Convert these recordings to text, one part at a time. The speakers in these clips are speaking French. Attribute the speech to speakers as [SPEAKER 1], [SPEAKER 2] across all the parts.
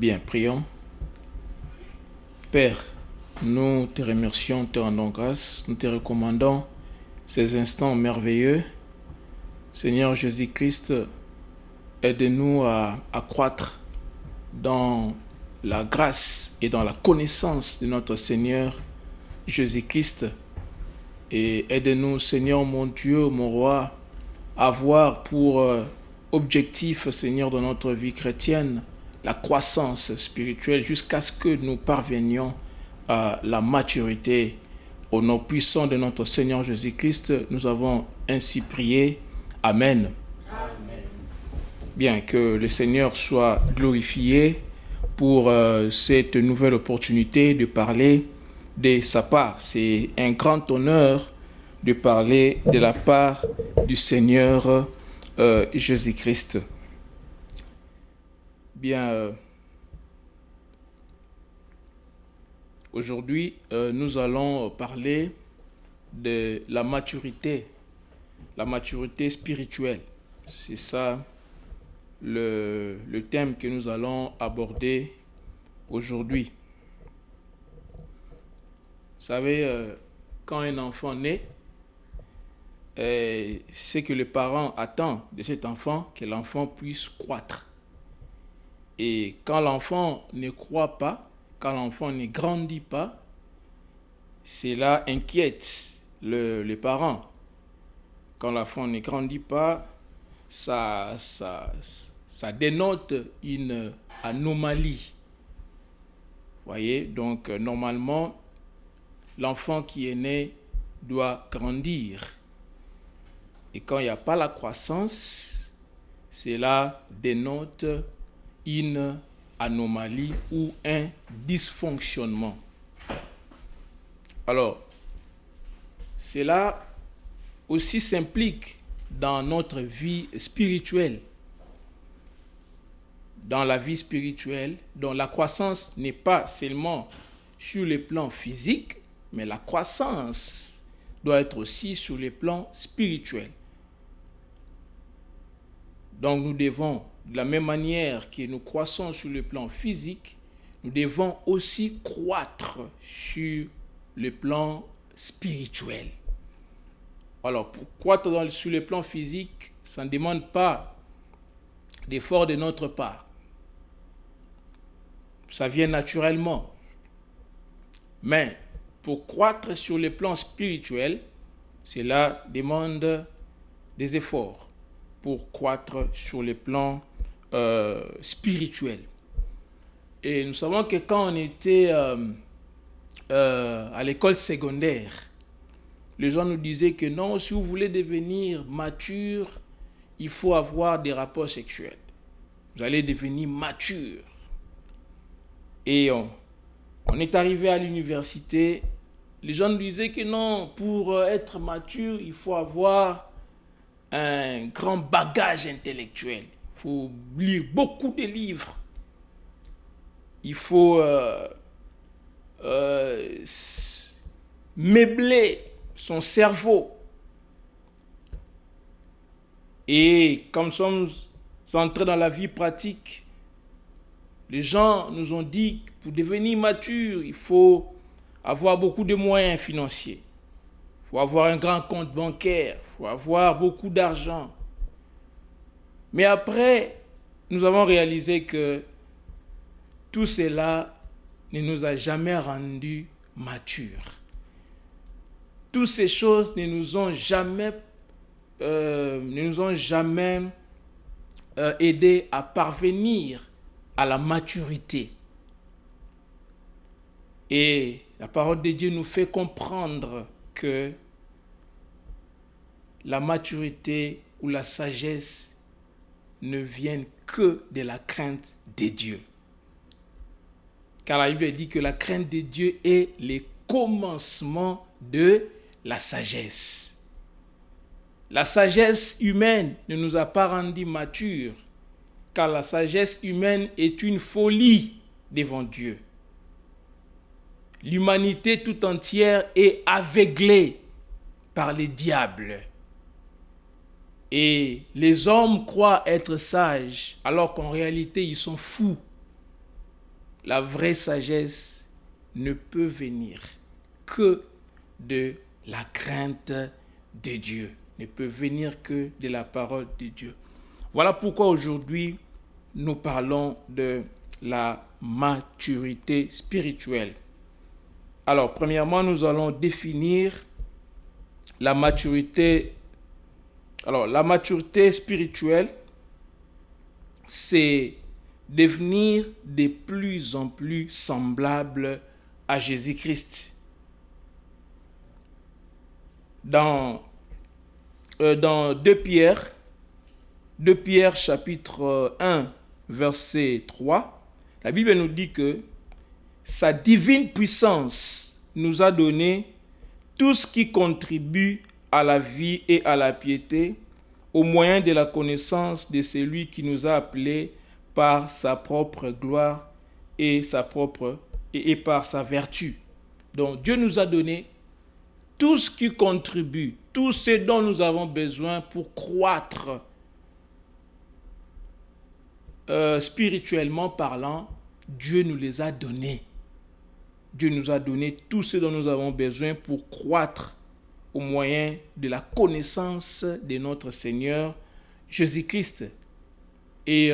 [SPEAKER 1] Bien, prions. Père, nous te remercions, te rendons grâce, nous te recommandons ces instants merveilleux. Seigneur Jésus-Christ, aide-nous à croître dans la grâce et dans la connaissance de notre Seigneur Jésus-Christ. Et aide-nous, Seigneur mon Dieu, mon roi, à avoir pour objectif, Seigneur, de notre vie chrétienne, la croissance spirituelle jusqu'à ce que nous parvenions à la maturité. Au nom puissant de notre Seigneur Jésus-Christ, nous avons ainsi prié. Amen. Amen. Bien, que le Seigneur soit glorifié pour cette nouvelle opportunité de parler de sa part. C'est un grand honneur de parler de la part du Seigneur Jésus-Christ. Bien, aujourd'hui, nous allons parler de la maturité spirituelle. C'est ça le thème que nous allons aborder aujourd'hui. Vous savez, quand un enfant naît, c'est que le parent attend de cet enfant que l'enfant puisse croître. Et quand l'enfant ne croît pas, quand l'enfant ne grandit pas, cela inquiète les parents. Quand l'enfant ne grandit pas, ça dénote une anomalie. Vous voyez, donc normalement, l'enfant qui est né doit grandir. Et quand il n'y a pas la croissance, cela dénote une anomalie ou un dysfonctionnement. Alors, cela aussi s'implique dans notre vie spirituelle. Dans la vie spirituelle, dont la croissance n'est pas seulement sur le plan physique, mais la croissance doit être aussi sur le plan spirituel. Donc nous devons, de la même manière que nous croissons sur le plan physique, nous devons aussi croître sur le plan spirituel. Alors, pour croître sur le plan physique, ça ne demande pas d'effort de notre part. Ça vient naturellement. Mais pour croître sur le plan spirituel, cela demande des efforts pour croître sur le plan spirituel. Et nous savons que quand on était à l'école secondaire, les gens nous disaient que non, si vous voulez devenir mature, il faut avoir des rapports sexuels. Vous allez devenir mature. Et on est arrivé à l'université, les gens nous disaient que non, pour être mature, il faut avoir un grand bagage intellectuel. Il faut lire beaucoup de livres. Il faut meubler son cerveau. Et comme nous sommes entrés dans la vie pratique, les gens nous ont dit que pour devenir mature, il faut avoir beaucoup de moyens financiers. Il faut avoir un grand compte bancaire. Il faut avoir beaucoup d'argent. Mais après, nous avons réalisé que tout cela ne nous a jamais rendus matures. Toutes ces choses ne nous ont jamais aidés à parvenir à la maturité. Et la parole de Dieu nous fait comprendre que la maturité ou la sagesse ne viennent que de la crainte de Dieu. Car la Bible dit que la crainte de Dieu est le commencement de la sagesse. La sagesse humaine ne nous a pas rendus matures, car la sagesse humaine est une folie devant Dieu. L'humanité tout entière est aveuglée par les diables. Et les hommes croient être sages, alors qu'en réalité, ils sont fous. la vraie sagesse ne peut venir que de la crainte de Dieu, ne peut venir que de la parole de Dieu. Voilà pourquoi aujourd'hui, nous parlons de la maturité spirituelle. Alors, premièrement, nous allons définir la maturité. Alors, la maturité spirituelle, c'est devenir de plus en plus semblable à Jésus-Christ. Dans 2 Pierre chapitre 1, verset 3, la Bible nous dit que sa divine puissance nous a donné tout ce qui contribue à la vie et à la piété au moyen de la connaissance de celui qui nous a appelés par sa propre gloire et par sa vertu. Donc Dieu nous a donné tout ce qui contribue, tout ce dont nous avons besoin pour croître spirituellement parlant. Dieu nous les a donnés. Dieu nous a donné tout ce dont nous avons besoin pour croître au moyen de la connaissance de notre Seigneur Jésus-Christ. Et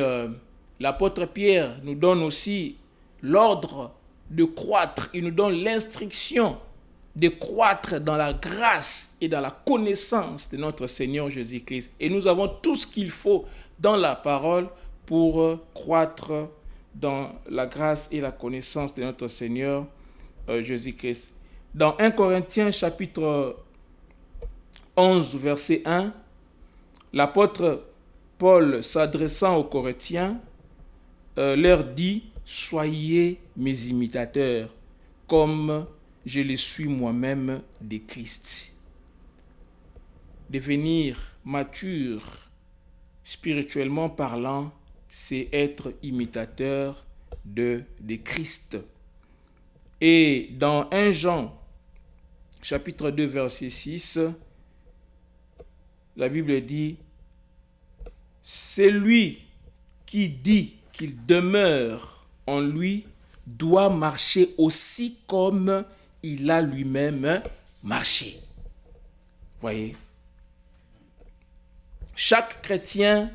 [SPEAKER 1] l'apôtre Pierre nous donne aussi l'ordre de croître. Il nous donne l'instruction de croître dans la grâce et dans la connaissance de notre Seigneur Jésus-Christ. Et nous avons tout ce qu'il faut dans la parole pour croître dans la grâce et la connaissance de notre Seigneur Jésus-Christ. Dans 1 Corinthiens chapitre 11, verset 1, l'apôtre Paul, s'adressant aux Corinthiens, leur dit « Soyez mes imitateurs, comme je le suis moi-même de Christ. » Devenir mature, spirituellement parlant, c'est être imitateur de Christ. Et dans 1 Jean, chapitre 2, verset 6, la Bible dit « Celui qui dit qu'il demeure en lui doit marcher aussi comme il a lui-même marché. » Voyez, chaque chrétien,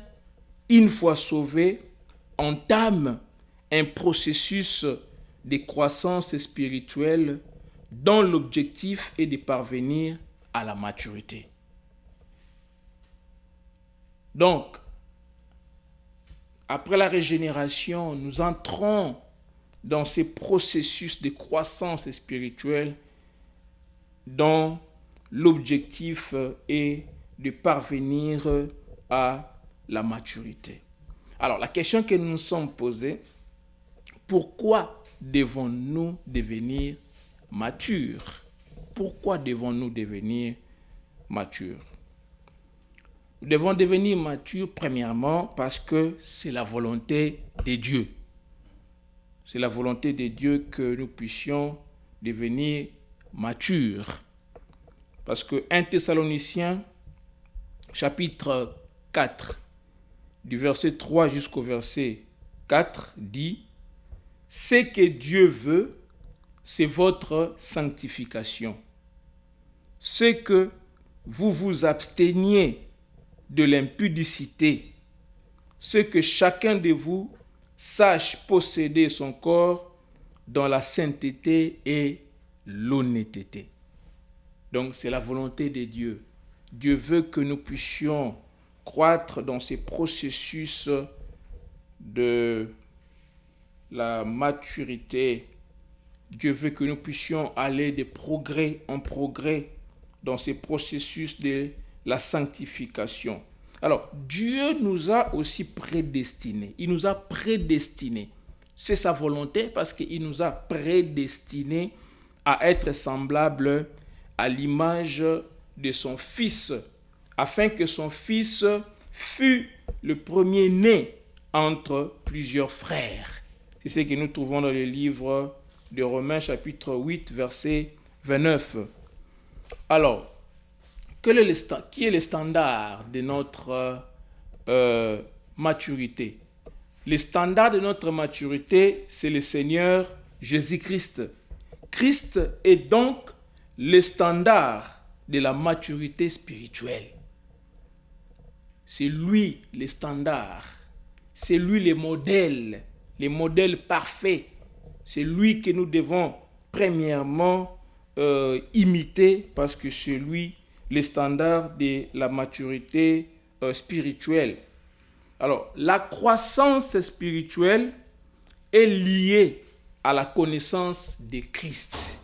[SPEAKER 1] une fois sauvé, entame un processus de croissance spirituelle dont l'objectif est de parvenir à la maturité. Donc, après la régénération, nous entrons dans ces processus de croissance spirituelle dont l'objectif est de parvenir à la maturité. Alors, la question que nous nous sommes posée, pourquoi devons-nous devenir matures? Pourquoi devons-nous devenir matures? Nous devons devenir matures premièrement parce que c'est la volonté de Dieu. C'est la volonté de Dieu que nous puissions devenir matures. Parce que 1 Thessaloniciens, chapitre 4, du verset 3 jusqu'au verset 4, dit « Ce que Dieu veut, c'est votre sanctification. C'est que vous vous absteniez de l'impudicité, c'est que chacun de vous sache posséder son corps dans la sainteté et l'honnêteté. » Donc c'est la volonté de Dieu. Dieu veut que nous puissions croître dans ces processus de la maturité. Dieu veut que nous puissions aller de progrès en progrès dans ces processus de la sanctification. Alors, Dieu nous a aussi prédestinés. Il nous a prédestinés. C'est sa volonté parce qu'il nous a prédestinés à être semblables à l'image de son Fils, afin que son Fils fût le premier-né entre plusieurs frères. C'est ce que nous trouvons dans le livre de Romains chapitre 8, verset 29. Alors, qui est le standard de notre maturité? le standard de notre maturité, c'est le Seigneur Jésus-Christ. Christ est donc le standard de la maturité spirituelle. C'est lui le standard. C'est lui le modèle parfait. C'est lui que nous devons premièrement imiter parce que c'est lui le standard de la maturité spirituelle. Alors, la croissance spirituelle est liée à la connaissance de Christ.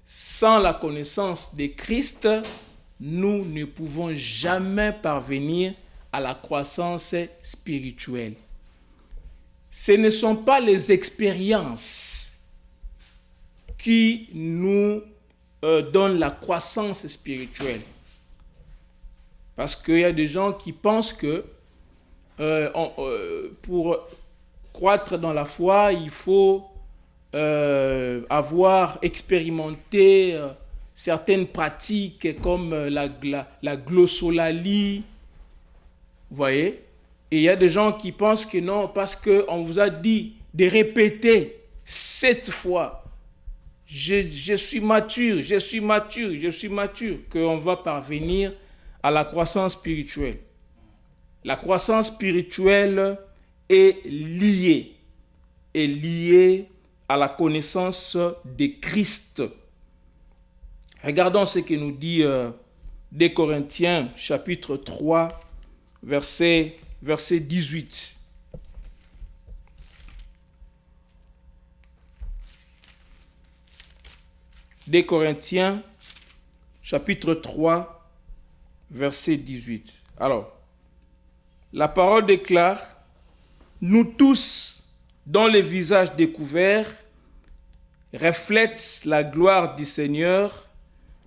[SPEAKER 1] Sans la connaissance de Christ, nous ne pouvons jamais parvenir à la croissance spirituelle. Ce ne sont pas les expériences qui nous donnent la croissance spirituelle. Parce qu'il y a des gens qui pensent que pour croître dans la foi, il faut avoir expérimenté certaines pratiques comme la glossolalie. Vous voyez? Et il y a des gens qui pensent que non, parce qu'on vous a dit de répéter 7 fois. Je suis mature, qu'on va parvenir à la croissance spirituelle. La croissance spirituelle est liée à la connaissance de Christ. Regardons ce que nous dit 2 Corinthiens chapitre 3, verset 18. Des Corinthiens, chapitre 3, verset 18. Alors, la parole déclare, « Nous tous, dont les visages découverts reflètent la gloire du Seigneur,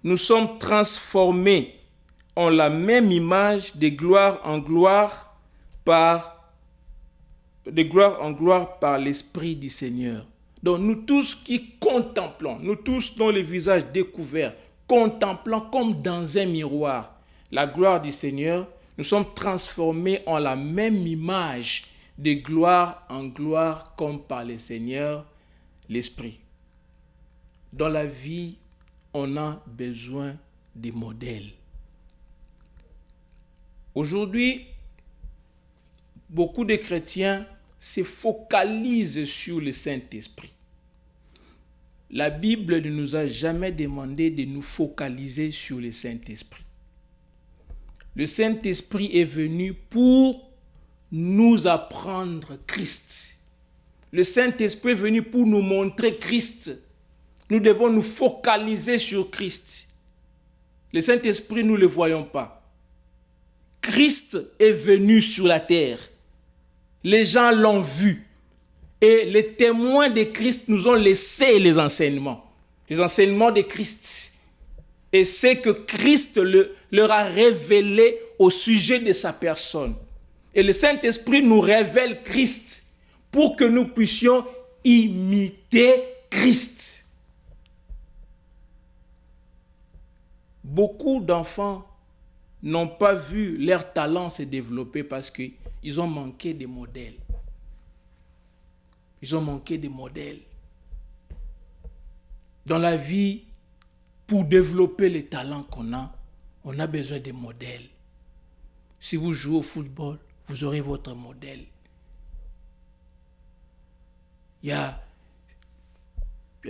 [SPEAKER 1] nous sommes transformés en la même image de gloire en gloire par l'Esprit du Seigneur. » Donc nous tous qui contemplons, nous tous dont les visages découverts, contemplant comme dans un miroir la gloire du Seigneur, nous sommes transformés en la même image de gloire en gloire comme par le Seigneur, l'Esprit. Dans la vie, on a besoin de modèles. Aujourd'hui, beaucoup de chrétiens se focalisent sur le Saint-Esprit. La Bible ne nous a jamais demandé de nous focaliser sur le Saint-Esprit. Le Saint-Esprit est venu pour nous apprendre Christ. Le Saint-Esprit est venu pour nous montrer Christ. Nous devons nous focaliser sur Christ. Le Saint-Esprit, nous ne le voyons pas. Christ est venu sur la terre. Les gens l'ont vu. Et les témoins de Christ nous ont laissé les enseignements de Christ. Et c'est que Christ leur a révélé au sujet de sa personne. Et le Saint-Esprit nous révèle Christ pour que nous puissions imiter Christ. Beaucoup d'enfants n'ont pas vu leur talent se développer parce qu'ils ont manqué de modèles. Ils ont manqué de modèles. Dans la vie, pour développer les talents qu'on a, on a besoin de modèles. Si vous jouez au football, vous aurez votre modèle. Il y a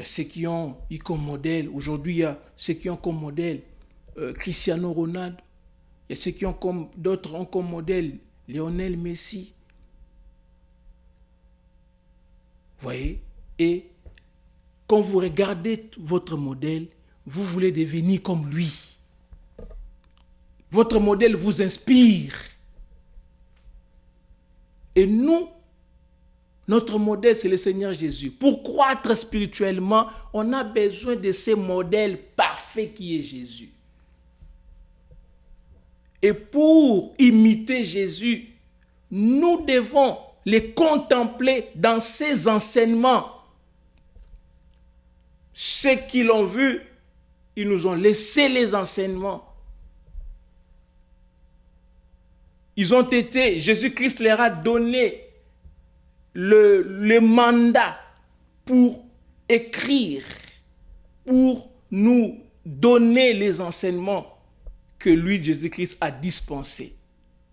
[SPEAKER 1] ceux qui ont eu comme modèle, aujourd'hui il y a ceux qui ont comme modèle Cristiano Ronaldo, il y a ceux qui ont d'autres ont comme modèle Lionel Messi. Vous voyez? Et quand vous regardez votre modèle, vous voulez devenir comme lui. Votre modèle vous inspire. Et nous, notre modèle, c'est le Seigneur Jésus. Pour croître spirituellement, on a besoin de ce modèle parfait qui est Jésus. Et pour imiter Jésus, nous devons les contempler dans ses enseignements. Ceux qui l'ont vu, ils nous ont laissé les enseignements. Jésus-Christ leur a donné le mandat pour écrire, pour nous donner les enseignements que lui, Jésus-Christ, a dispensés.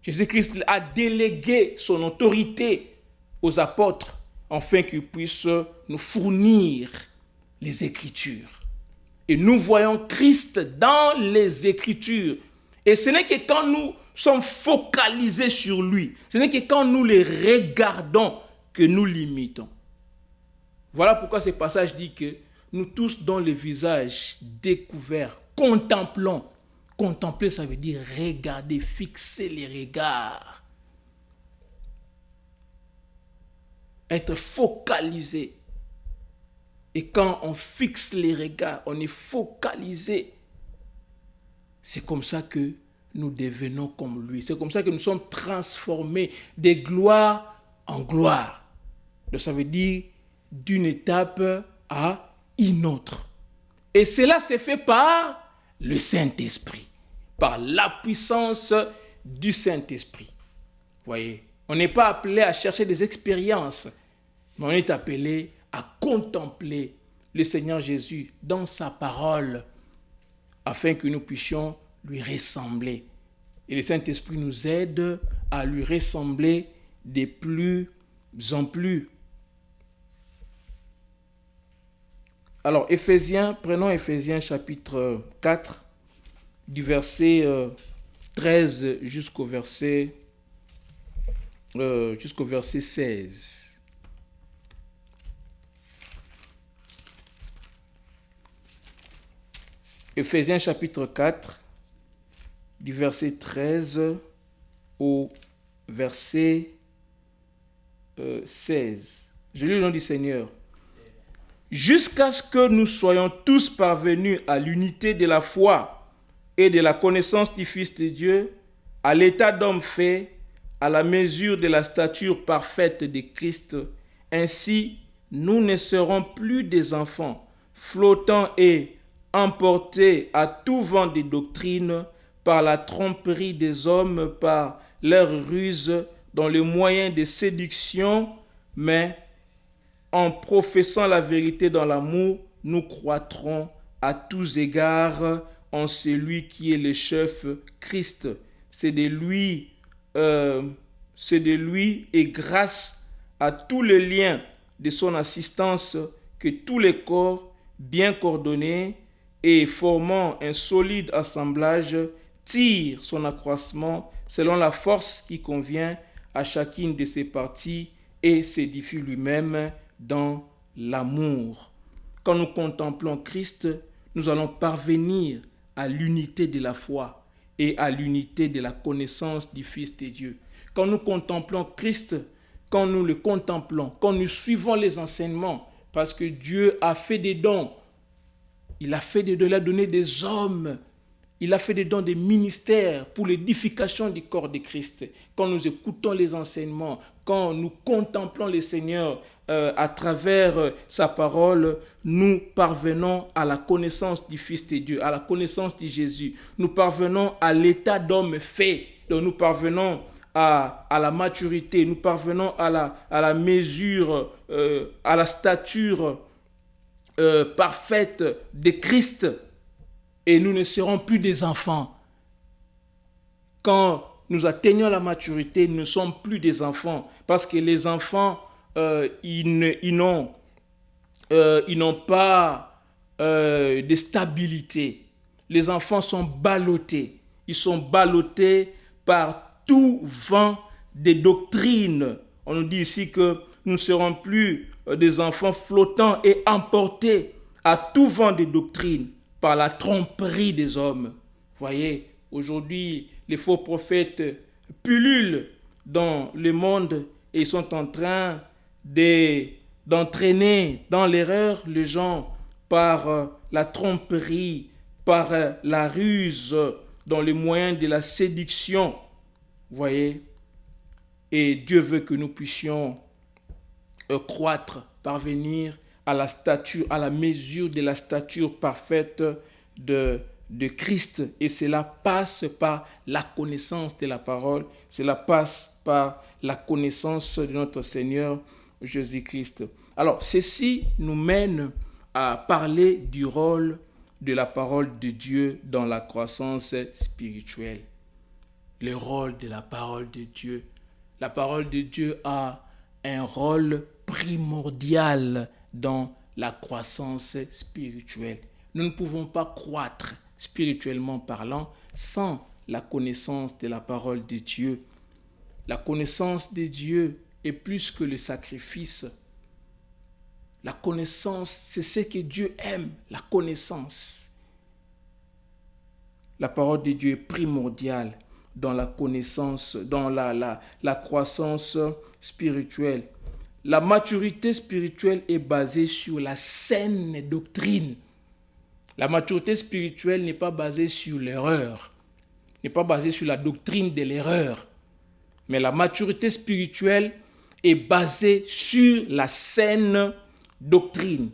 [SPEAKER 1] Jésus-Christ a délégué son autorité aux apôtres afin qu'ils puissent nous fournir les Écritures. Et nous voyons Christ dans les Écritures. Et ce n'est que quand nous sommes focalisés sur lui, ce n'est que quand nous les regardons que nous l'imitons. Voilà pourquoi ce passage dit que nous tous, dont les visages découverts, contemplons. Contempler, ça veut dire regarder, fixer les regards. Être focalisé. Et quand on fixe les regards, on est focalisé. C'est comme ça que nous devenons comme lui. C'est comme ça que nous sommes transformés de gloire en gloire. Donc ça veut dire d'une étape à une autre. Et cela s'est fait par le Saint-Esprit, par la puissance du Saint-Esprit. Voyez, on n'est pas appelé à chercher des expériences, mais on est appelé à contempler le Seigneur Jésus dans sa parole, afin que nous puissions lui ressembler. Et le Saint-Esprit nous aide à lui ressembler de plus en plus. Alors, prenons Éphésiens chapitre 4, du verset 13 jusqu'au verset 16. Éphésiens chapitre 4, du verset 13 au verset 16. Je lis le nom du Seigneur. Jusqu'à ce que nous soyons tous parvenus à l'unité de la foi et de la connaissance du Fils de Dieu, à l'état d'homme fait, à la mesure de la stature parfaite de Christ. Ainsi, nous ne serons plus des enfants, flottants et emportés à tout vent de doctrine par la tromperie des hommes, par leurs ruses, dans les moyens de séduction, mais en professant la vérité dans l'amour, nous croîtrons à tous égards en celui qui est le chef, Christ. C'est de lui et grâce à tous les liens de son assistance que tous les corps, bien coordonnés et formant un solide assemblage, tirent son accroissement selon la force qui convient à chacune de ses parties et s'édifie lui-même dans l'amour. Quand nous contemplons Christ, nous allons parvenir à l'unité de la foi et à l'unité de la connaissance du Fils de Dieu. Quand nous contemplons Christ, quand nous le contemplons, quand nous suivons les enseignements, parce que Dieu a fait des dons, il a fait des dons, il a donné des hommes, il a fait des dons des ministères pour l'édification du corps de Christ. Quand nous écoutons les enseignements, quand nous contemplons le Seigneur à travers sa parole, nous parvenons à la connaissance du Fils de Dieu, à la connaissance de Jésus. Nous parvenons à l'état d'homme fait. Donc nous parvenons à la maturité, nous parvenons à la mesure, à la stature parfaite de Christ. Et nous ne serons plus des enfants. Quand nous atteignons la maturité, nous ne sommes plus des enfants. Parce que les enfants, ils n'ont pas de stabilité. Les enfants sont ballottés. Ils sont ballottés par tout vent des doctrines. On nous dit ici que nous ne serons plus des enfants flottants et emportés à tout vent des doctrines, par la tromperie des hommes. Voyez, aujourd'hui, les faux prophètes pullulent dans le monde et sont en train d'entraîner dans l'erreur les gens par la tromperie, par la ruse, dans les moyens de la séduction. Voyez, et Dieu veut que nous puissions croître, parvenir à la stature, à la mesure de la stature parfaite de de Christ. Et cela passe par la connaissance de la parole. Cela passe par la connaissance de notre Seigneur Jésus-Christ. Alors, ceci nous mène à parler du rôle de la parole de Dieu dans la croissance spirituelle. Le rôle de la parole de Dieu. La parole de Dieu a un rôle primordial dans la croissance spirituelle. Nous ne pouvons pas croître spirituellement parlant sans la connaissance de la parole de Dieu. La connaissance de Dieu est plus que le sacrifice. La connaissance, c'est ce que Dieu aime, la connaissance. La parole de Dieu est primordiale dans la connaissance, dans la croissance spirituelle. La maturité spirituelle est basée sur la saine doctrine. La maturité spirituelle n'est pas basée sur l'erreur, n'est pas basée sur la doctrine de l'erreur. Mais la maturité spirituelle est basée sur la saine doctrine.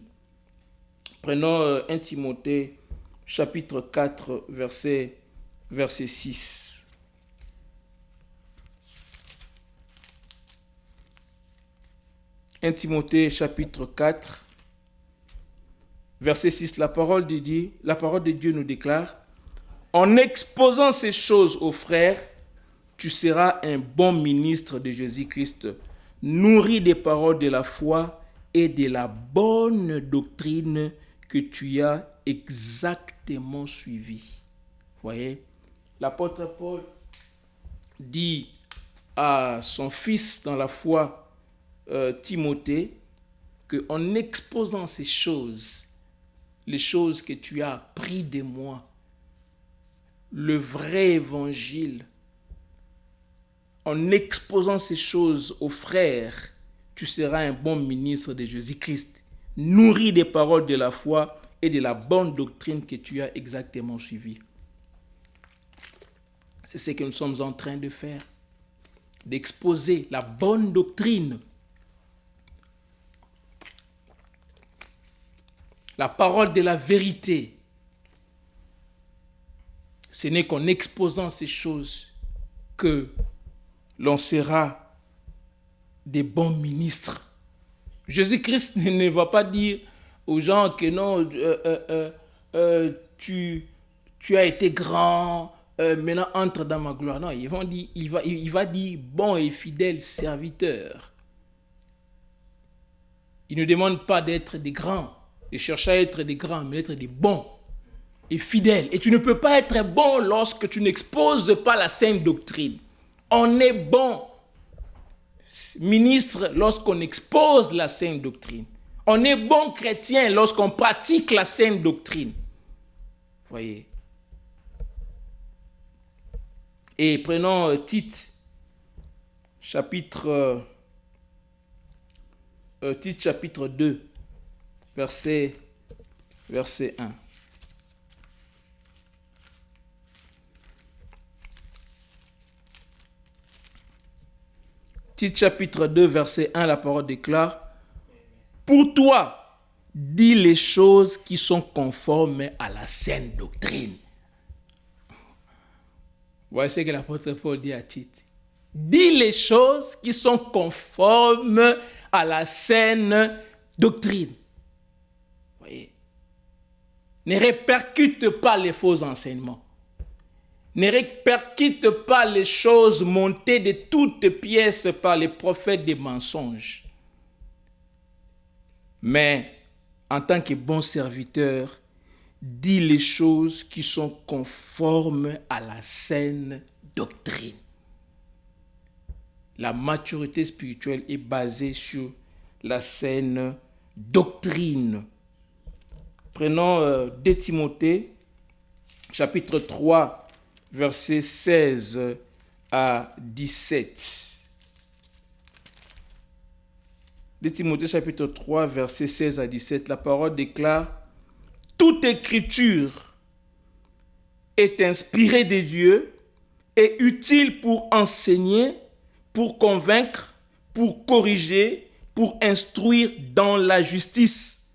[SPEAKER 1] Prenons 1 Timothée, chapitre 4, verset 6. 1 Timothée, chapitre 4, verset 6. La parole de Dieu nous déclare: en exposant ces choses aux frères, tu seras un bon ministre de Jésus-Christ, nourri des paroles de la foi et de la bonne doctrine que tu as exactement suivie. Voyez, l'apôtre Paul dit à son fils dans la foi, Timothée, qu'en exposant ces choses, les choses que tu as appris de moi, le vrai évangile, en exposant ces choses aux frères, tu seras un bon ministre de Jésus-Christ, nourri des paroles de la foi et de la bonne doctrine que tu as exactement suivie. C'est ce que nous sommes en train de faire, d'exposer la bonne doctrine, la parole de la vérité. Ce n'est qu'en exposant ces choses que l'on sera des bons ministres. Jésus-Christ ne va pas dire aux gens que non, tu as été grand, maintenant entre dans ma gloire. Non, il va dire bon et fidèle serviteur. Il ne demande pas d'être des grands, de chercher à être des grands, mais d'être des bons et fidèles. Et tu ne peux pas être bon lorsque tu n'exposes pas la sainte doctrine. On est bon ministre lorsqu'on expose la sainte doctrine. On est bon chrétien lorsqu'on pratique la sainte doctrine. Voyez. Et prenons Tite, chapitre 2, verset 1. Tite chapitre 2, verset 1, la parole déclare: pour toi, dis les choses qui sont conformes à la saine doctrine. Voici ce que l'apôtre Paul dit à Tite. Dis les choses qui sont conformes à la saine doctrine. Voyez. Ne répercute pas les faux enseignements. Ne répercute pas les choses montées de toutes pièces par les prophètes des mensonges. Mais, en tant que bon serviteur, dis les choses qui sont conformes à la saine doctrine. La maturité spirituelle est basée sur la saine doctrine. Prenons 2 Timothée, chapitre 3, versets 16 à 17. 2 Timothée chapitre 3, versets 16 à 17, la parole déclare: toute écriture est inspirée de Dieu et utile pour enseigner, pour convaincre, pour corriger, pour instruire dans la justice,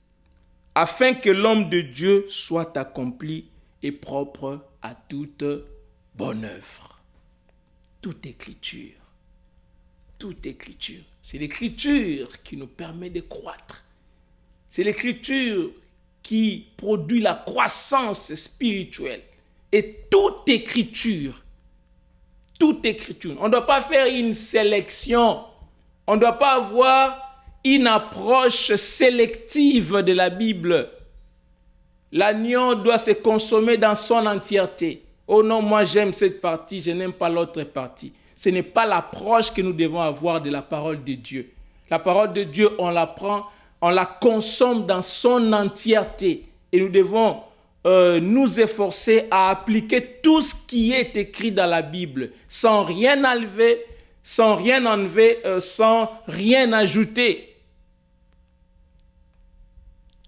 [SPEAKER 1] afin que l'homme de Dieu soit accompli et propre à toute bonne œuvre. Toute écriture. Toute écriture. C'est l'écriture qui nous permet de croître. C'est l'écriture qui produit la croissance spirituelle. Et toute écriture, on ne doit pas faire une sélection. On ne doit pas avoir une approche sélective de la Bible. L'agneau doit se consommer dans son entièreté. Oh non, moi j'aime cette partie, je n'aime pas l'autre partie. Ce n'est pas l'approche que nous devons avoir de la parole de Dieu. La parole de Dieu, on la prend, on la consomme dans son entièreté. Et nous devons nous efforcer à appliquer tout ce qui est écrit dans la Bible, sans rien enlever, sans rien ajouter.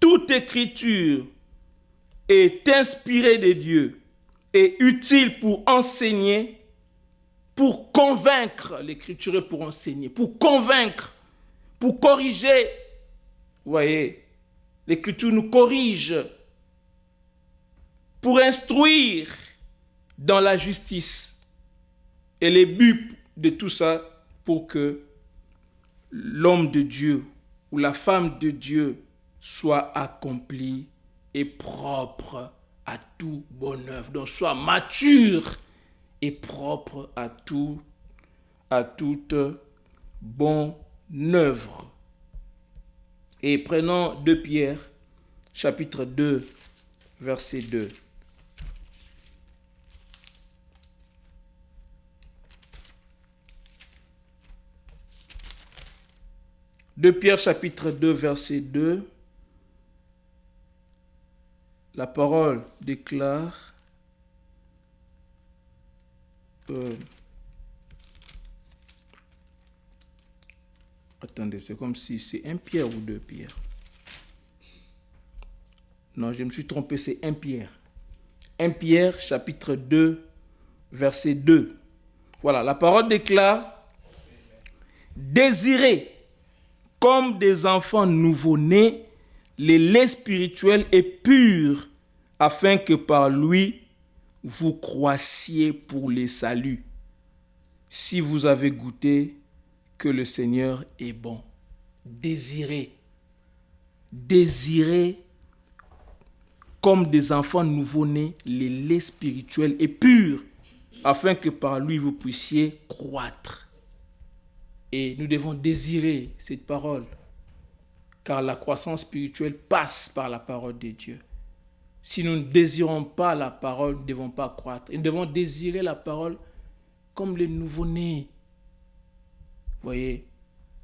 [SPEAKER 1] Toute écriture est inspirée de Dieu et utile pour enseigner, pour convaincre. L'écriture est pour enseigner, pour convaincre, pour corriger. Vous voyez, l'écriture nous corrige, pour instruire dans la justice. Et le but de tout ça, pour que l'homme de Dieu ou la femme de Dieu soit accompli et propre à tout bonne œuvre. Donc soit mature et propre à toute bonne œuvre. Et prenons 2 Pierre, chapitre 2, verset 2. 2 Pierre chapitre 2 verset 2, la parole déclare attendez, c'est comme si c'est 1 Pierre ou 2 Pierre. Non, je me suis trompé, c'est 1 Pierre. 1 Pierre chapitre 2 verset 2. Voilà, la parole déclare: désirez comme des enfants nouveau-nés le lait spirituel et pur, afin que par lui vous croissiez pour le salut, si vous avez goûté que le Seigneur est bon. Désirez comme des enfants nouveau-nés le lait spirituel et pur, afin que par lui vous puissiez croître. Et nous devons désirer cette parole, car la croissance spirituelle passe par la parole de Dieu. Si nous ne désirons pas la parole, nous ne devons pas croître. Et nous devons désirer la parole comme le nouveau-né. Vous voyez,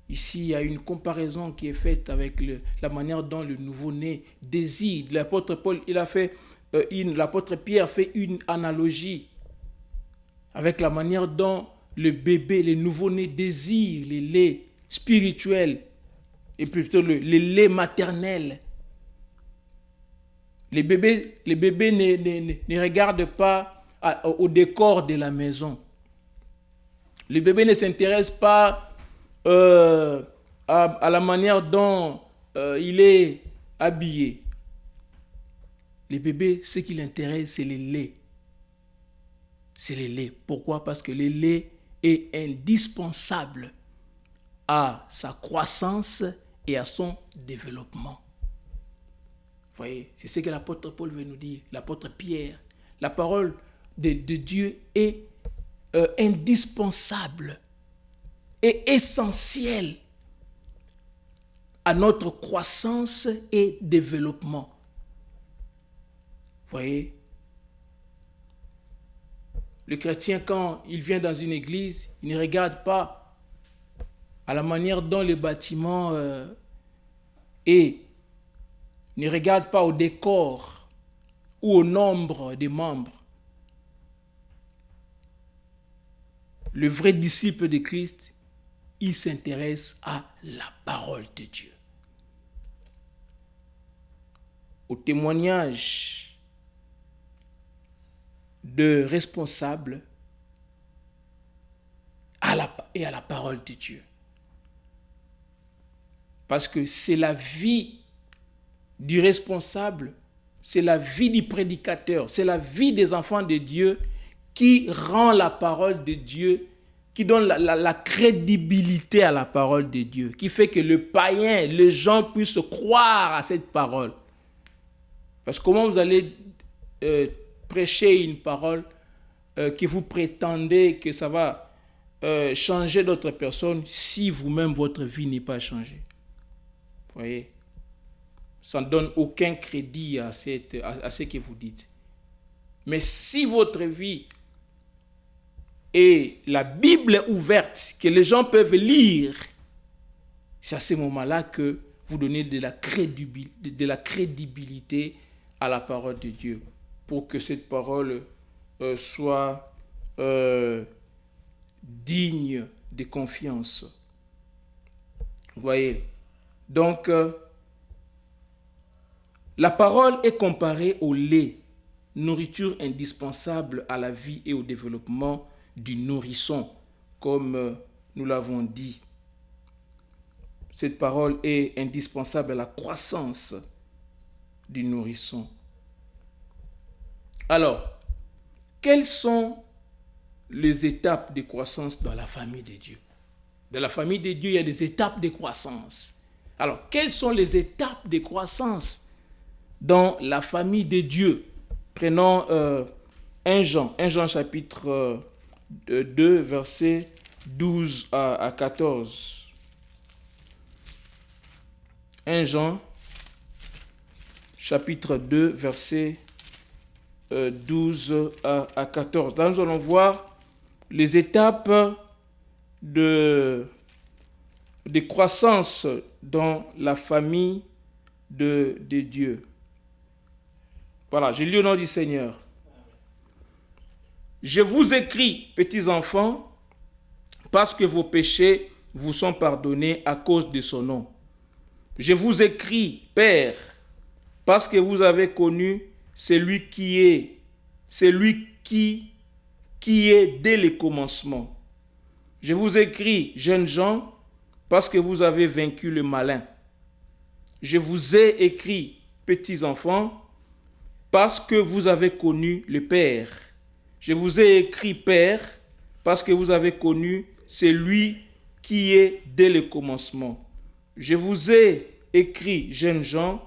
[SPEAKER 1] ici, il y a une comparaison qui est faite avec la manière dont le nouveau-né désire. L'apôtre Paul, l'apôtre Pierre fait une analogie avec la manière dont le bébé, le nouveau-né désire le lait spirituel et plutôt le lait maternel. Les bébés ne regardent pas au décor de la maison. Le bébé ne s'intéresse pas à la manière dont il est habillé. Le bébé, ce qui l'intéresse, c'est le lait. C'est le lait. Pourquoi? Parce que le lait est indispensable à sa croissance et à son développement. Vous voyez, c'est ce que l'apôtre Paul veut nous dire, l'apôtre Pierre. La parole de Dieu est indispensable et essentielle à notre croissance et développement. Vous voyez, le chrétien, quand il vient dans une église, il ne regarde pas à la manière dont le bâtiment est. Il ne regarde pas au décor ou au nombre des membres. Le vrai disciple de Christ, il s'intéresse à la parole de Dieu, au témoignage de responsables et à la parole de Dieu. Parce que c'est la vie du responsable c'est la vie du prédicateur, c'est la vie des enfants de Dieu qui rend la parole de Dieu, qui donne la crédibilité à la parole de Dieu, qui fait que le païen, les gens puissent croire à cette parole. Parce que comment vous allez prêcher une parole que vous prétendez que ça va changer d'autres personnes si vous-même votre vie n'est pas changée? Vous voyez? Ça ne donne aucun crédit à ce que vous dites. Mais si votre vie et la Bible est ouverte, que les gens peuvent lire, c'est à ce moment-là que vous donnez de la crédibilité à la parole de Dieu, pour que cette parole soit digne de confiance. Vous voyez? Donc, la parole est comparée au lait, nourriture indispensable à la vie et au développement du nourrisson, comme nous l'avons dit. Cette parole est indispensable à la croissance du nourrisson. Alors, quelles sont les étapes de croissance dans la famille de Dieu? Dans la famille de Dieu, il y a des étapes de croissance. Alors, quelles sont les étapes de croissance dans la famille de Dieu? Prenons 1 Jean chapitre 2, versets 12 à 14. 1 Jean chapitre 2, versets 12 à 14. Là, nous allons voir les étapes de croissance dans la famille de Dieu. Voilà, j'ai lu au nom du Seigneur. Je vous écris, petits enfants, parce que vos péchés vous sont pardonnés à cause de son nom. Je vous écris, Père, parce que vous avez connu celui qui est dès le commencement. Je vous écris, jeunes gens, parce que vous avez vaincu le malin. Je vous ai écrit, petits enfants, parce que vous avez connu le Père. Je vous ai écrit, Père, parce que vous avez connu celui qui est dès le commencement. Je vous ai écrit, jeunes gens,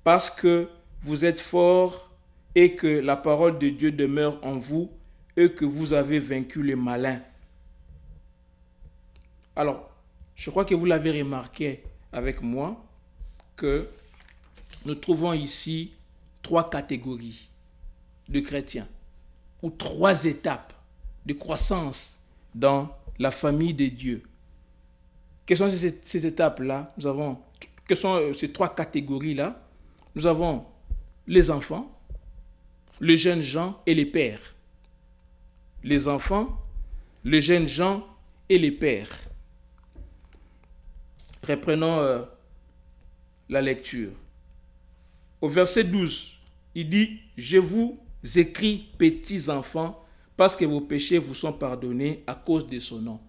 [SPEAKER 1] parce que vous êtes forts et que la parole de Dieu demeure en vous et que vous avez vaincu le malin. Alors, je crois que vous l'avez remarqué avec moi que nous trouvons ici 3 catégories de chrétiens ou 3 étapes de croissance dans la famille de Dieu. Quelles sont ces étapes-là? Quelles sont ces 3 catégories-là? Nous avons les enfants, les jeunes gens et les pères. Les enfants, les jeunes gens et les pères. Reprenons la lecture. Au verset 12, il dit « Je vous écris, petits enfants, parce que vos péchés vous sont pardonnés à cause de son nom. »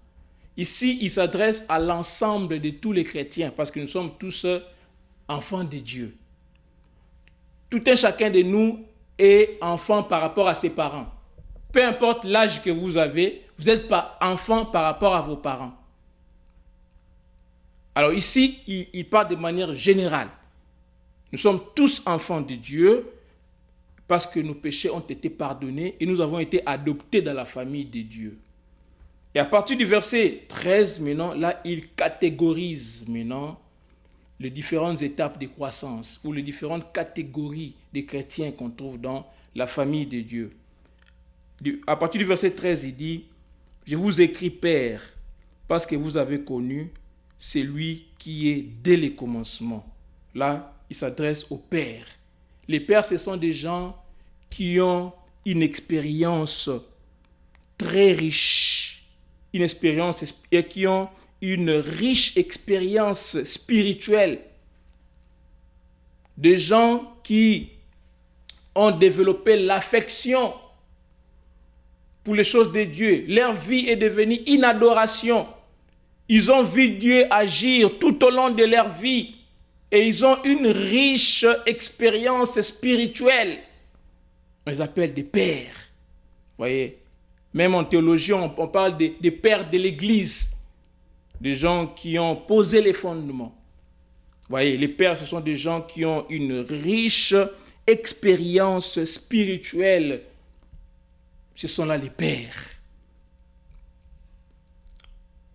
[SPEAKER 1] Ici, il s'adresse à l'ensemble de tous les chrétiens, parce que nous sommes tous enfants de Dieu. Tout un chacun de nous est enfant par rapport à ses parents. Peu importe l'âge que vous avez, vous n'êtes pas enfant par rapport à vos parents. Alors ici, il parle de manière générale. Nous sommes tous enfants de Dieu parce que nos péchés ont été pardonnés et nous avons été adoptés dans la famille de Dieu. Et à partir du verset 13, maintenant, là, il catégorise maintenant les différentes étapes de croissance ou les différentes catégories de chrétiens qu'on trouve dans la famille de Dieu. À partir du verset 13, il dit « Je vous écris, Père, parce que vous avez connu celui qui est dès le commencement. » Là, il s'adresse aux pères. Les pères, ce sont des gens qui ont une expérience très riche, et qui ont une riche expérience spirituelle. Des gens qui ont développé l'affection pour les choses de Dieu. Leur vie est devenue une adoration. Ils ont vu Dieu agir tout au long de leur vie. et ils ont une riche expérience spirituelle. On les appelle des pères. Vous voyez, même en théologie, on parle des pères de l'Église, des gens qui ont posé les fondements. Vous voyez, les pères, ce sont des gens qui ont une riche expérience spirituelle. Ce sont là les pères.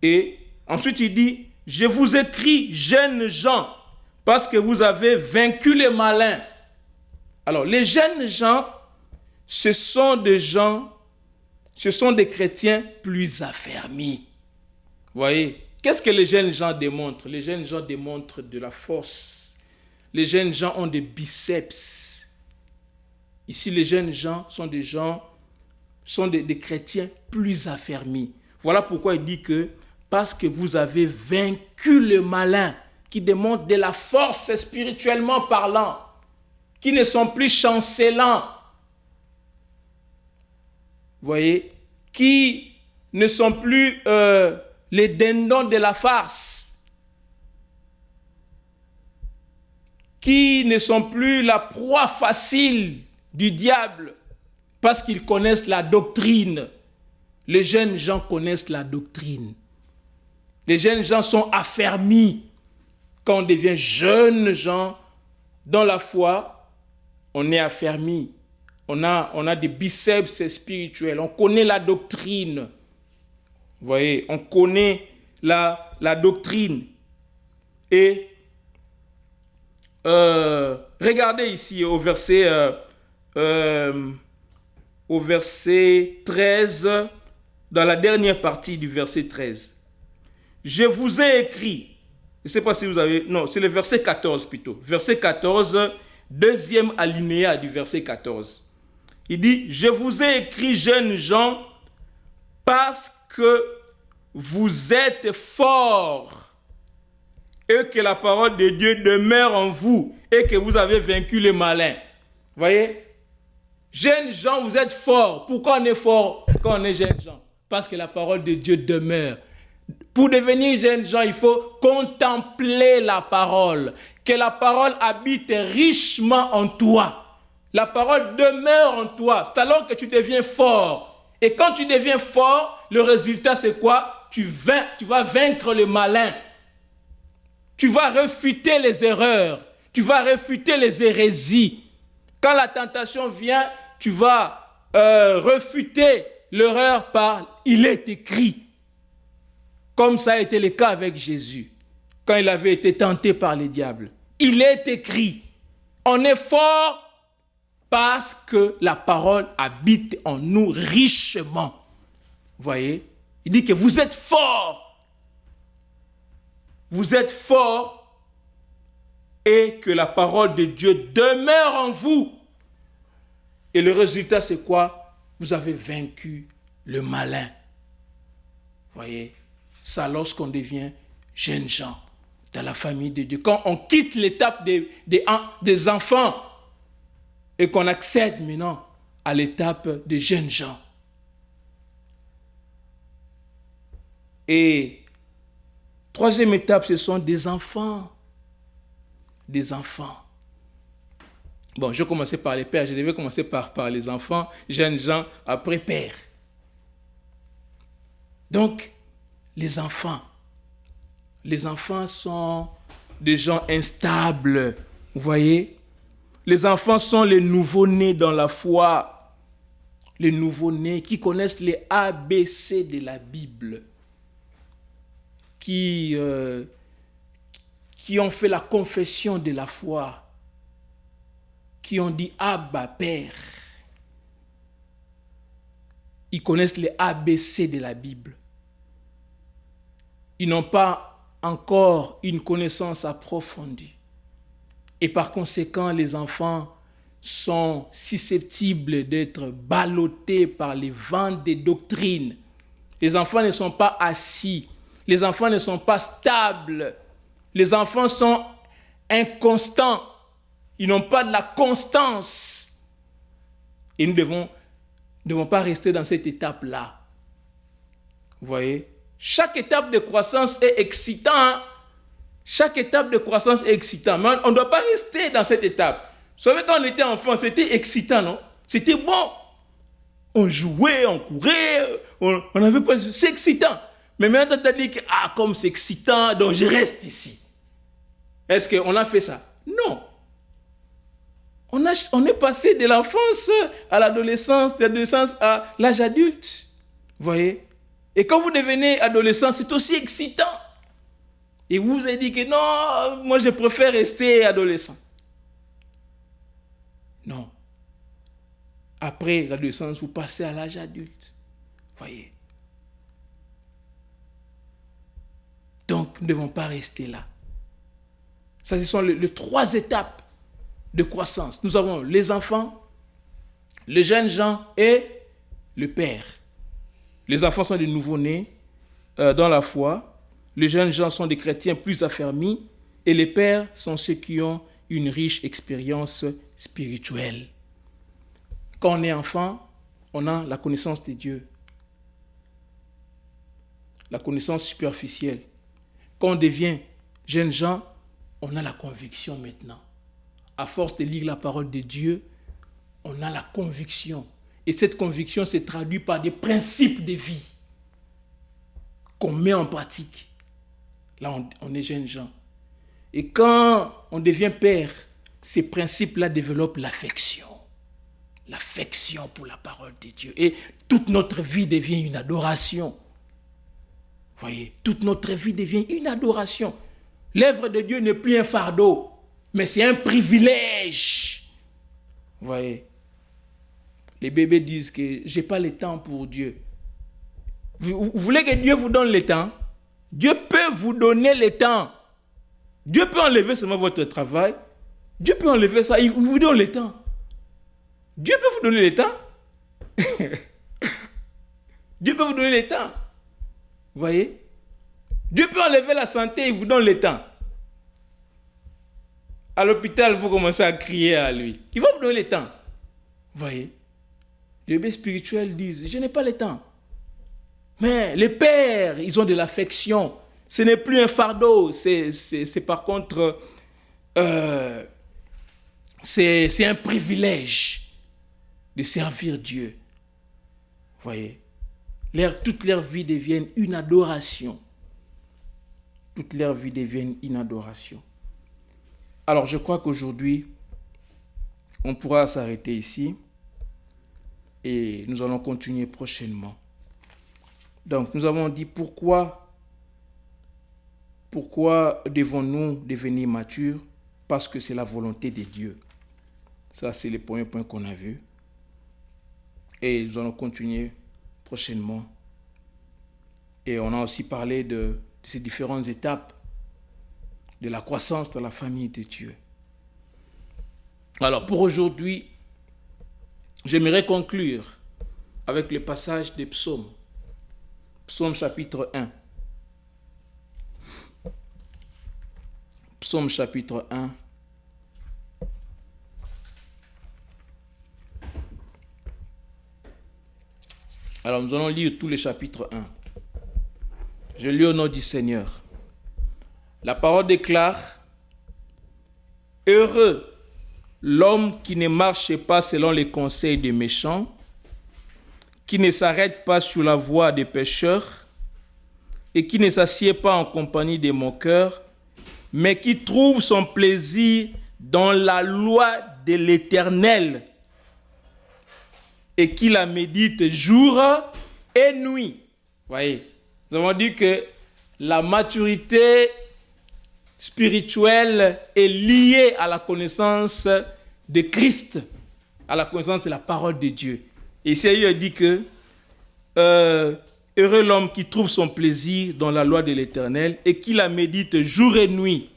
[SPEAKER 1] Et ensuite, il dit, je vous écris, jeunes gens, parce que vous avez vaincu les malins. Alors, les jeunes gens, ce sont des chrétiens plus affermis. Vous voyez, qu'est-ce que les jeunes gens démontrent? Les jeunes gens démontrent de la force. Les jeunes gens ont des biceps. Ici, les jeunes gens sont des chrétiens plus affermis. Voilà pourquoi il dit que parce que vous avez vaincu le malin, qui démontre de la force spirituellement parlant, qui ne sont plus chancelants. Vous voyez, qui ne sont plus les dindons de la farce, qui ne sont plus la proie facile du diable, parce qu'ils connaissent la doctrine. Les jeunes gens connaissent la doctrine. Les jeunes gens sont affermis. Quand on devient jeunes gens dans la foi, on est affermi. On a des biceps spirituels. On connaît la doctrine. Vous voyez, on connaît la doctrine. Et regardez ici au verset 13, dans la dernière partie du verset 13. Je vous ai écrit, je ne sais pas si vous avez, non, c'est le verset 14 plutôt. Verset 14, deuxième alinéa du verset 14. Il dit, je vous ai écrit, jeunes gens, parce que vous êtes forts et que la parole de Dieu demeure en vous et que vous avez vaincu les malins. Vous voyez? Jeunes gens, vous êtes forts. Pourquoi on est fort quand on est jeunes gens? Parce que la parole de Dieu demeure. Pour devenir jeunes gens, il faut contempler la parole. Que la parole habite richement en toi. La parole demeure en toi. C'est alors que tu deviens fort. Et quand tu deviens fort, le résultat c'est quoi? Tu vas vaincre le malin. Tu vas réfuter les erreurs. Tu vas réfuter les hérésies. Quand la tentation vient, tu vas réfuter l'erreur par « il est écrit ». Comme ça a été le cas avec Jésus, quand il avait été tenté par les diables. Il est écrit. On est fort parce que la parole habite en nous richement. Vous voyez? Il dit que vous êtes forts. Vous êtes forts et que la parole de Dieu demeure en vous. Et le résultat, c'est quoi? Vous avez vaincu le malin. Vous voyez? Ça, lorsqu'on devient jeune gens dans la famille de Dieu. Quand on quitte l'étape des enfants et qu'on accède maintenant à l'étape des jeunes gens. Et troisième étape, ce sont des enfants. Des enfants. Bon, je vais commencer par les pères. Je devais commencer par les enfants, jeunes gens, après pères. Donc, les enfants sont des gens instables, vous voyez. Les enfants sont les nouveau-nés dans la foi, les nouveau-nés qui connaissent les ABC de la Bible, qui ont fait la confession de la foi, qui ont dit Abba, Père. Ils connaissent les ABC de la Bible. Ils n'ont pas encore une connaissance approfondie. Et par conséquent, les enfants sont susceptibles d'être ballottés par les vents des doctrines. Les enfants ne sont pas assis. Les enfants ne sont pas stables. Les enfants sont inconstants. Ils n'ont pas de la constance. Et nous ne devons pas rester dans cette étape-là. Vous voyez? Chaque étape de croissance est excitante, Chaque étape de croissance est excitante. Mais on ne doit pas rester dans cette étape. Vous savez, quand on était enfant, c'était excitant, non? C'était bon. On jouait, on courait, on n'avait pas... C'est excitant. Mais maintenant, tu as dit que, comme c'est excitant, donc je reste ici. Est-ce qu'on a fait ça? Non. On est passé de l'enfance à l'adolescence, de l'adolescence à l'âge adulte. Vous voyez? Et quand vous devenez adolescent, c'est aussi excitant. Et vous vous avez dit que non, moi je préfère rester adolescent. Non. Après l'adolescence, vous passez à l'âge adulte. Voyez. Donc, nous ne devons pas rester là. Ça, ce sont les 3 étapes de croissance. Nous avons les enfants, les jeunes gens et le père. Les enfants sont des nouveau-nés dans la foi. Les jeunes gens sont des chrétiens plus affermis. Et les pères sont ceux qui ont une riche expérience spirituelle. Quand on est enfant, on a la connaissance de Dieu. La connaissance superficielle. Quand on devient jeune gens, on a la conviction maintenant. À force de lire la parole de Dieu, on a la conviction. Et cette conviction se traduit par des principes de vie qu'on met en pratique. Là, on est jeunes gens. Et quand on devient père, ces principes-là développent l'affection. L'affection pour la parole de Dieu. Et toute notre vie devient une adoration. Vous voyez, toute notre vie devient une adoration. L'œuvre de Dieu n'est plus un fardeau, mais c'est un privilège. Vous voyez, les bébés disent que je n'ai pas le temps pour Dieu. Vous voulez que Dieu vous donne le temps? Dieu peut vous donner le temps. Dieu peut enlever seulement votre travail. Dieu peut enlever ça, il vous donne le temps. Dieu peut vous donner le temps. Dieu peut vous donner le temps. Vous voyez? Dieu peut enlever la santé, il vous donne le temps. À l'hôpital, vous commencez à crier à lui. Il va vous donner le temps. Vous voyez? Les bébés spirituels disent, je n'ai pas le temps. Mais les pères, ils ont de l'affection. Ce n'est plus un fardeau. C'est par contre, c'est un privilège de servir Dieu. Vous voyez? Toute leur vie devienne une adoration. Toute leur vie devienne une adoration. Alors, je crois qu'aujourd'hui, on pourra s'arrêter ici et nous allons continuer prochainement. Donc, nous avons dit pourquoi devons-nous devenir matures? Parce que c'est la volonté de Dieu. Ça, c'est le premier point qu'on a vu. Et nous allons continuer prochainement. Et on a aussi parlé de ces différentes étapes de la croissance dans la famille de Dieu. Alors, pour aujourd'hui, j'aimerais conclure avec le passage des psaumes. Psaume chapitre 1. Psaume chapitre 1. Alors, nous allons lire tout le chapitre 1. Je lis au nom du Seigneur. La parole déclare: Heureux l'homme qui ne marche pas selon les conseils des méchants, qui ne s'arrête pas sur la voie des pécheurs et qui ne s'assied pas en compagnie des moqueurs, mais qui trouve son plaisir dans la loi de l'Éternel et qui la médite jour et nuit. Voyez, nous avons dit que la maturité spirituelle est liée à la connaissance de Christ, à la connaissance de la parole de Dieu. Et ici, il dit que heureux l'homme qui trouve son plaisir dans la loi de l'Éternel et qui la médite jour et nuit.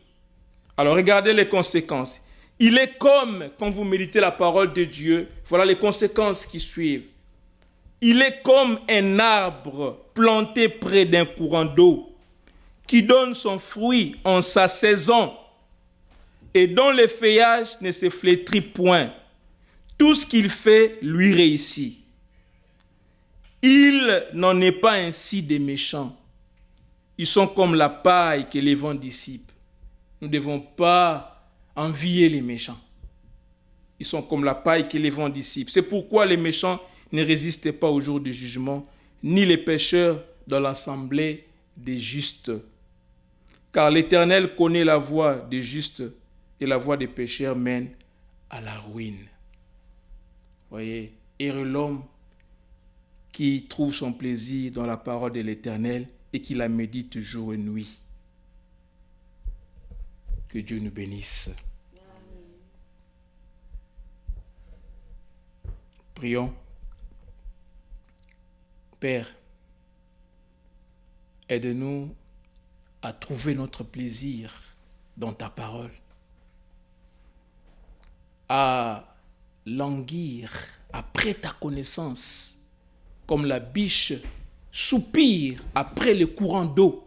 [SPEAKER 1] Alors, regardez les conséquences. Il est comme, quand vous méditez la parole de Dieu, voilà les conséquences qui suivent. Il est comme un arbre planté près d'un courant d'eau qui donne son fruit en sa saison et dont le feuillage ne se flétrit point. Tout ce qu'il fait lui réussit. Il n'en est pas ainsi des méchants. Ils sont comme la paille que les vents dissipent. Nous ne devons pas envier les méchants. Ils sont comme la paille que les vents dissipent. C'est pourquoi les méchants ne résistent pas au jour du jugement, ni les pécheurs dans l'assemblée des justes. Car l'Éternel connaît la voie des justes et la voie des pécheurs mène à la ruine. Voyez, heureux l'homme qui trouve son plaisir dans la parole de l'Éternel et qui la médite jour et nuit. Que Dieu nous bénisse. Prions. Père, aide-nous à trouver notre plaisir dans ta parole, à languir après ta connaissance, comme la biche soupire après le courant d'eau.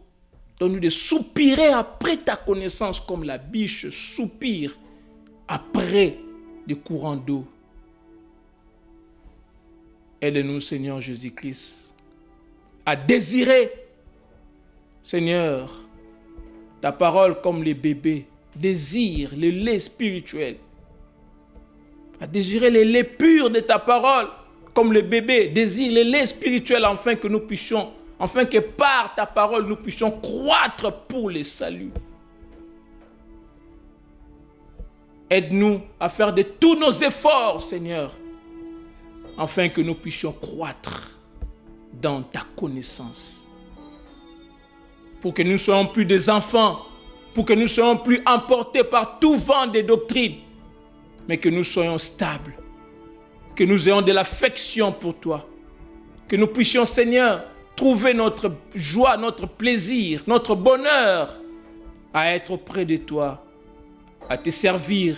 [SPEAKER 1] Donne-nous de soupirer après ta connaissance, comme la biche soupire après le courant d'eau. Aide-nous, Seigneur Jésus-Christ, à désirer, Seigneur, ta parole comme les bébés désirent le lait spirituel. À désirer le lait pur de ta parole comme les bébés désirent le lait spirituel, afin que par ta parole nous puissions croître pour le salut. Aide-nous à faire de tous nos efforts, Seigneur, afin que nous puissions croître dans ta connaissance. Pour que nous ne soyons plus des enfants, pour que nous ne soyons plus emportés par tout vent de doctrine, mais que nous soyons stables, que nous ayons de l'affection pour toi, que nous puissions, Seigneur, trouver notre joie, notre plaisir, notre bonheur à être auprès de toi, à te servir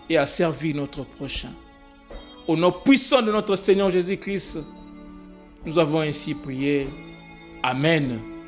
[SPEAKER 1] et à servir notre prochain. Au nom puissant de notre Seigneur Jésus-Christ, nous avons ainsi prié. Amen.